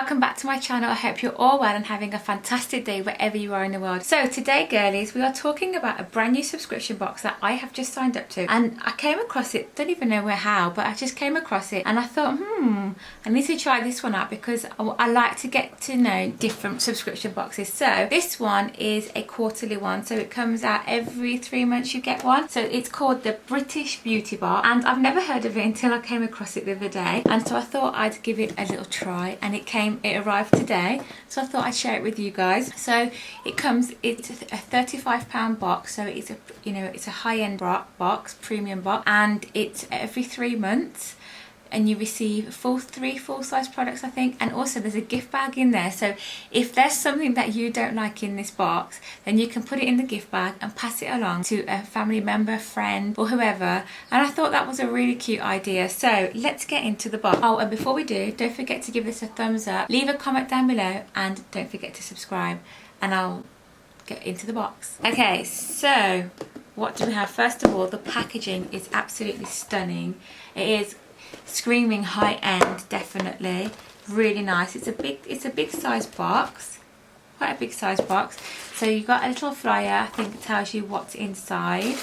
welcome back to my channel. I hope you're all well and having a fantastic day wherever you are in the world. So today, girlies, we are talking about a brand new subscription box that I have just signed up to, and I came across it, don't even know how, but I just came across it and I thought, I need to try this one out because I like to get to know different subscription boxes. So this one is a quarterly one, so it comes out every 3 months you get one. So it's called the British Beauty Box, and I've never heard of it until I came across it the other day, and so I thought I'd give it a little try, and it arrived today, so I thought I'd share it with you guys. So it's a £35 box, so it's a high-end box, premium box, and it's every 3 months. And you receive three full-size products, I think, and also there's a gift bag in there. So if there's something that you don't like in this box, then you can put it in the gift bag and pass it along to a family member, friend, or whoever. And I thought that was a really cute idea. So let's get into the box. Oh, and before we do, don't forget to give this a thumbs up, leave a comment down below, and don't forget to subscribe. And I'll get into the box. Okay, so what do we have? First of all, the packaging is absolutely stunning. It is screaming high end, definitely really nice. It's a big size box, quite a big size box. So you've got a little flyer, I think it tells you what's inside,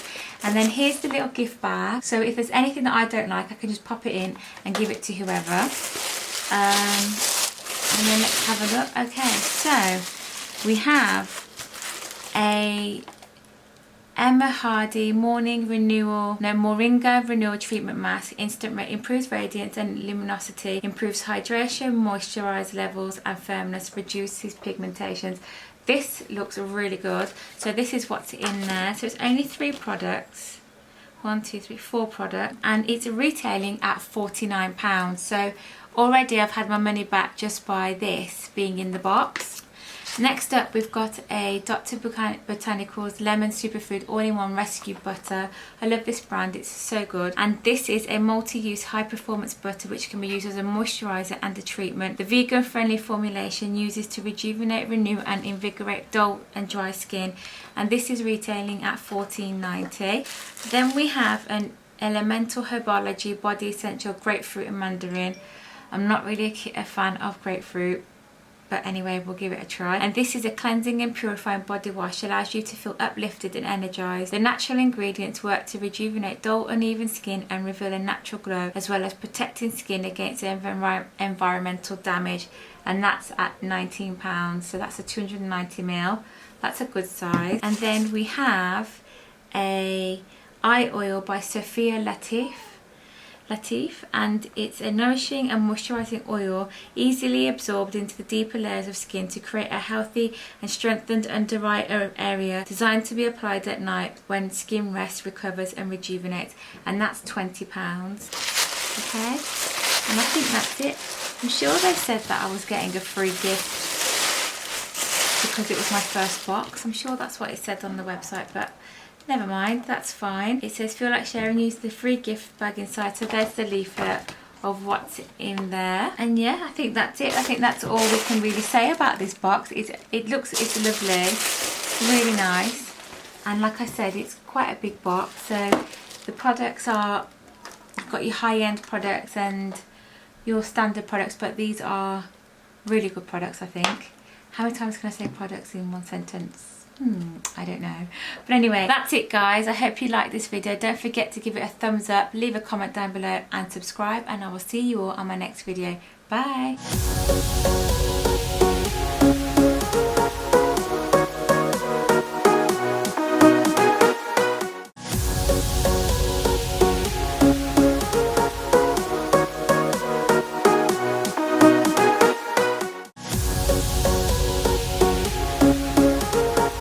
and then here's the little gift bag. So if there's anything that I don't like, I can just pop it in and give it to whoever. And then let's have a look. Okay, so we have a Emma Hardy Moringa Renewal Treatment Mask. Improves radiance and luminosity, improves hydration, moisturize levels and firmness, reduces pigmentations. This looks really good. So this is what's in there. So it's only 3 products. 4 products, and it's retailing at £49. So already I've had my money back just by this being in the box. Next up, we've got a Dr. Botanicals Lemon Superfood All-in-One Rescue Butter. I love this brand, it's so good. And this is a multi-use high-performance butter which can be used as a moisturiser and a treatment. The vegan-friendly formulation uses to rejuvenate, renew and invigorate dull and dry skin. And this is retailing at $14.90. Then we have an Elemental Herbology Body Essential Grapefruit and Mandarin. I'm not really a fan of grapefruit, but anyway, we'll give it a try. And this is a cleansing and purifying body wash, allows you to feel uplifted and energized. The natural ingredients work to rejuvenate dull, uneven skin and reveal a natural glow, as well as protecting skin against environmental damage. And that's at £19, so that's a 290ml. That's a good size. And then we have a eye oil by Sophia Latif, and it's a nourishing and moisturizing oil easily absorbed into the deeper layers of skin to create a healthy and strengthened under eye area, designed to be applied at night when skin rests, recovers and rejuvenates. And that's £20. Okay, and I think that's it. I'm sure they said that I was getting a free gift because it was my first box. I'm sure that's what it said on the website, but never mind, that's fine. It says feel like sharing, use the free gift bag inside. So there's the leaflet of what's in there. And yeah, I think that's it. I think that's all we can really say about this box. It's lovely, really nice. And like I said, it's quite a big box. So the products are, you've got your high-end products and your standard products, but these are really good products, I think. How many times can I say products in one sentence? I don't know. But anyway, that's it, guys. I hope you liked this video. Don't forget to give it a thumbs up, leave a comment down below and subscribe, and I will see you all on my next video. Bye.